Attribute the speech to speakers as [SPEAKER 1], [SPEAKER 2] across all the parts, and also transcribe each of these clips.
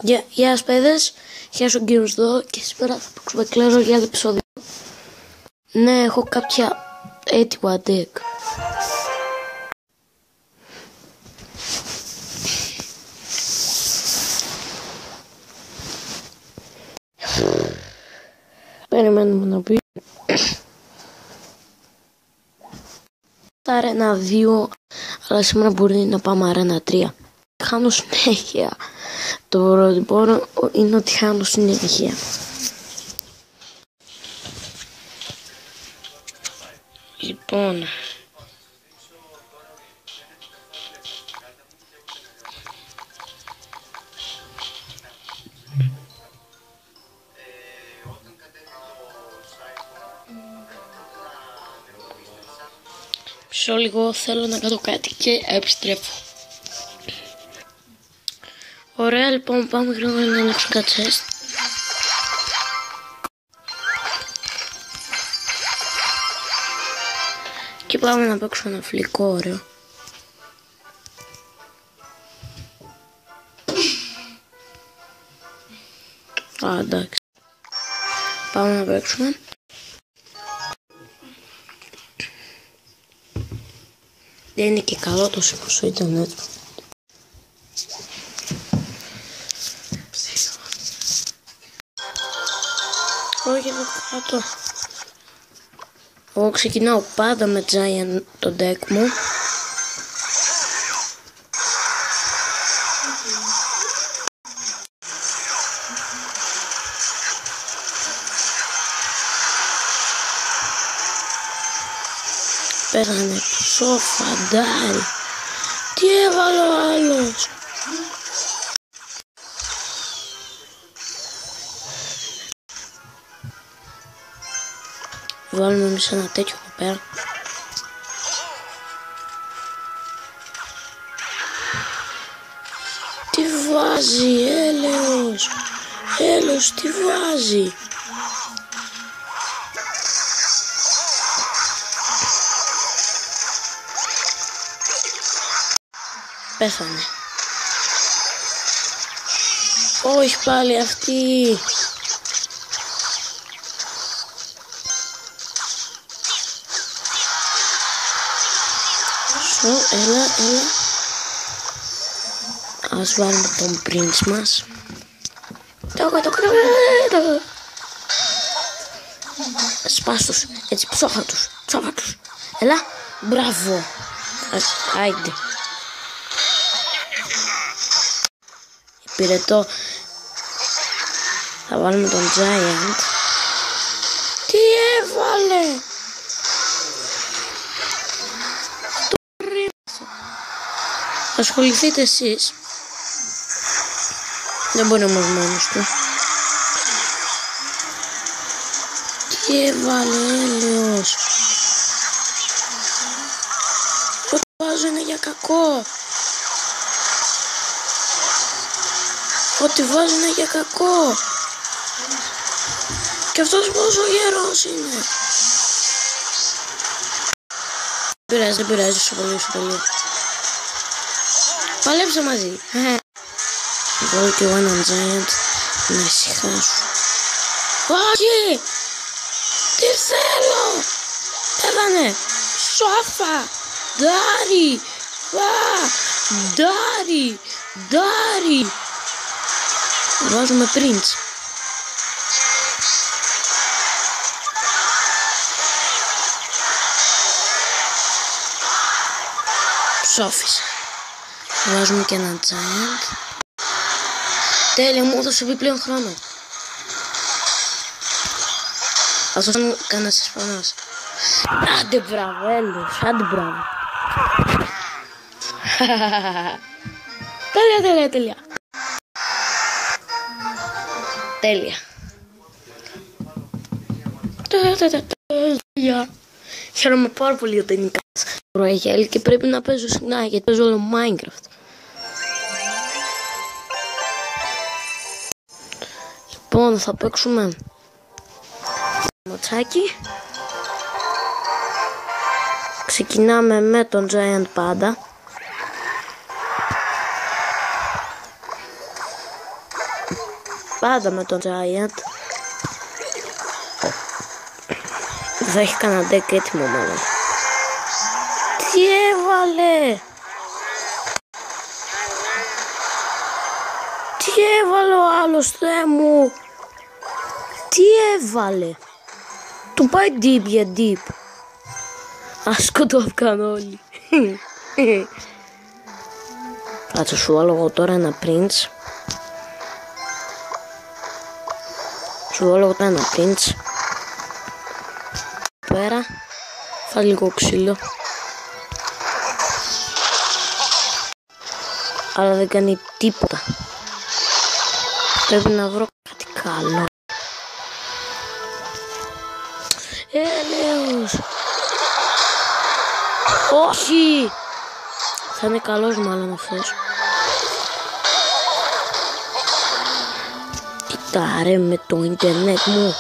[SPEAKER 1] Γεια σας παιδες, γεια σου Γκίνος εδώ και σήμερα θα παίξουμε Clash Royale επεισόδιο. Ναι, έχω κάποια έτοιμα deck. Περιμένουμε να πει. Τα αρένα 2, αλλά σήμερα μπορεί να πάμε αρένα 3. Χάνω συνέχεια. Το πρώτο είναι ότι χάνω συνέχεια. Λοιπόν, μισό λίγο, θέλω να κάνω κάτι και επιστρέφω. Ωραία, λοιπόν, πάμε γρήγορα να ανοίξω κάτι chest. Και πάμε να παίξουμε ένα φιλικό ωραίο. Εντάξει. Πάμε να παίξουμε. Δεν είναι και καλό το στο ίντερνετ. Όχι εδώ κάτω. Εγώ ξεκινάω πάντα με Giant το deck μου. Πέρανε ποσό φαντάρι. Τι έβαλε ο άλλος. Βάλουμε εμείς ένα τέτοιο εδώ πέρα. Τι βάζει, έλεος. Έλεος, τι βάζει. Πέθανε. Όχι πάλι αυτή. Έλα. Ας βάλουμε τον prince μας. Το κρεβέτο. Σπάς τους, έτσι, ψόφα τους. Έλα, μπράβο. Άιντε. Υπηρετώ. Θα βάλουμε τον Giant. Τι έβαλε. Ασχοληθείτε εσείς. Δεν μπορεί όμως μόνος του. Τι έβαλε, έλεος. Ό,τι βάζω είναι για κακό. Ό,τι βάζω είναι για κακό. Και αυτός πόσο γερός είναι. Δεν πειράζει, σου πολύ. Παλέψε μαζί. Βάλω και εγώ έναν Giant να ησυχάσω. Όχι! Τι θέλω! Πέθανε! Σόφα! Ντάρι! Βάζουμε prince. Ψόφισα. Βάζουμε και έναν Giant. Τέλεια, μου έδωσε επιπλέον χρόνο. Ας δώσουμε κανένας εσπανός. Άντε μπράβο, έλεος, άντε μπράβο. Τέλεια. Τέλεια. Χαίρομαι πάρα πολύ για την Royale και πρέπει να παίζω συχνά γιατί παίζω όλο Minecraft. Λοιπόν, θα παίξουμε ματσάκι. Ξεκινάμε με τον Giant πάντα. Πάντα με τον Giant. Θα έχει κανένα deck έτοιμο μάλλον. Τι έβαλε! Τι έβαλε ο άλλος, Θεέ μου! Τι έβαλε! Του πάει deep για deep. Ας σκοτώθηκαν όλοι. Κάτσε, σου βάλω εγώ τώρα ένα prince. Σου βάλω εγώ τώρα ένα prince. Πέρα. Θα λίγο ξύλο. Αλλά δεν κάνει τίποτα. Πρέπει να βρω κάτι καλό. Έλεος. Όχι. Θα είναι καλός μάλλον αυτός. Κοίτα ρε με το ίντερνετ μου.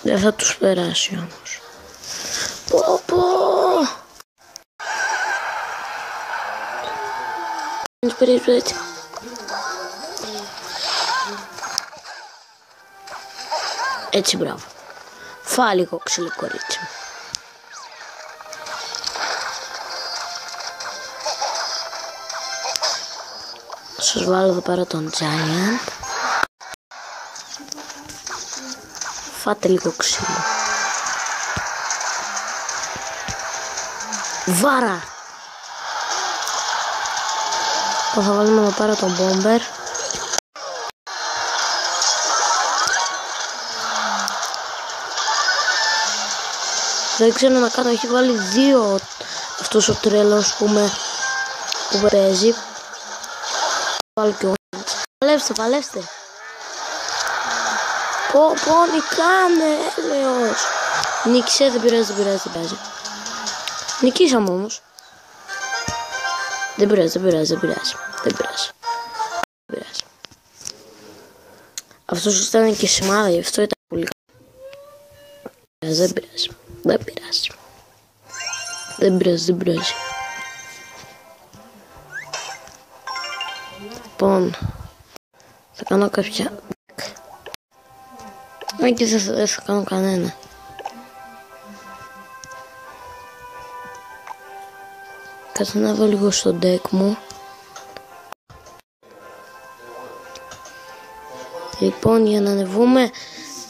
[SPEAKER 1] Δεν θα τους περάσει όμως. Πω. Έτσι, μπράβο. Φά λίγο ξύλο, κορίτσι μου. Σας βάλω εδώ πέρα τον Giant. Φάτε λίγο ξύλο. Βάρα! Θα βάλουμε εδώ πέρα τον Bomber. Δεν ξέρω να κάνω, έχει βάλει 2 αυτός ο τρελός που παίζει. Βάλω και ο παλεύστε. Πω, νικάνε, έλεος. Νίκησε, δεν πειράζει. Νικήσαμε όμως. Δεν πειράζει. Αυτός ήταν και σημάδι, γι' αυτό ήταν πολύ καλό. Δεν πειράζει. Λοιπόν, θα κάνω κάποια... Και δεν θα κάνω κανένα. Κάτσε να δω λίγο στο deck μου. Λοιπόν, για να ανεβούμε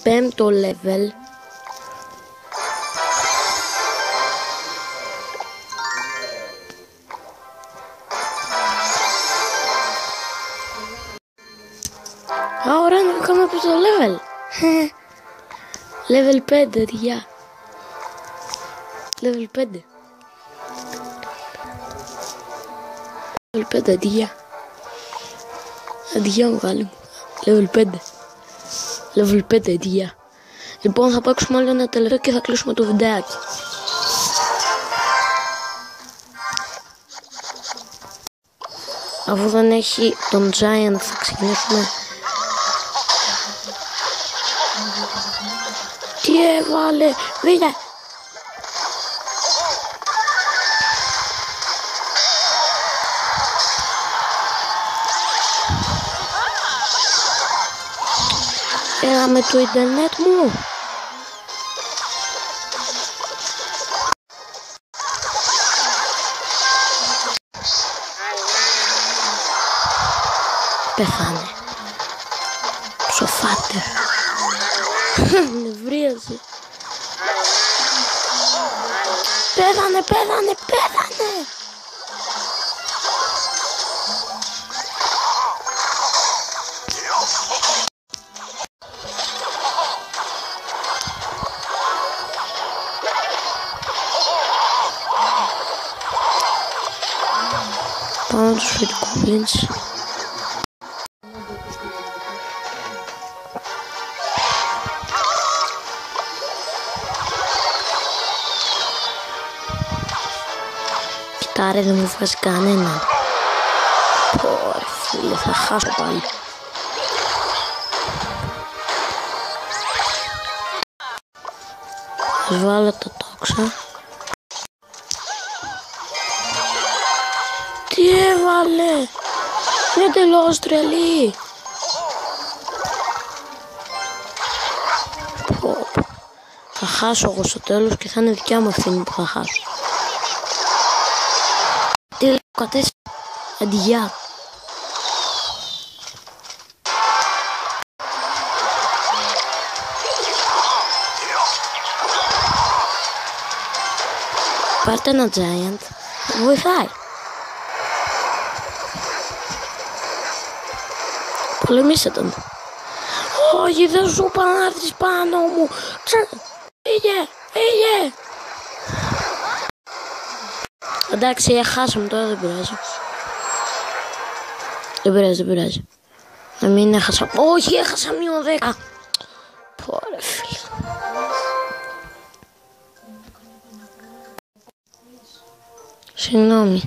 [SPEAKER 1] 5ο level, ωραία, να κάνουμε 5ο level. Level 5, διά. Level 5. Level 5, διά. Αντιά βγάλει μου. Level 5. Level 5, διά. Λοιπόν, θα παίξουμε άλλο ένα τελευταίο και θα κλείσουμε το βιντεάκι. Αφού δεν έχει τον Giant, θα ξεκινήσουμε. Τι έβαλε, δείτε. Έλα με το ίντερνετ μου. Πεθάνε. Σοφάτε. Νευρίαζε. Πέθανε. Πάμε τους φυτικόβλινς. Κοιτάρε, δεν μου βγάζει κανέναν. Πω, φίλε, θα χάσω πάλι. Ας βάλω τα τόξα. Τι έβαλε! Είναι τελώς τρελή! Θα χάσω εγώ στο τέλος και θα είναι δικιά μου ευθύνη που θα χάσω. Τι κατέσαι, αντιγιά. Πάρτε ένα giant, βοηθάει. Πολεμήστε τον. Όχι, δεν σου είπα να έρθεις πάνω μου. Φύγε, φύγε. Εντάξει, χάσαμε τώρα, δεν πειράζει. Δεν πειράζει. Να μην έχασα. Όχι, έχασα μείον 10. Πόρε φίλε. Συγγνώμη.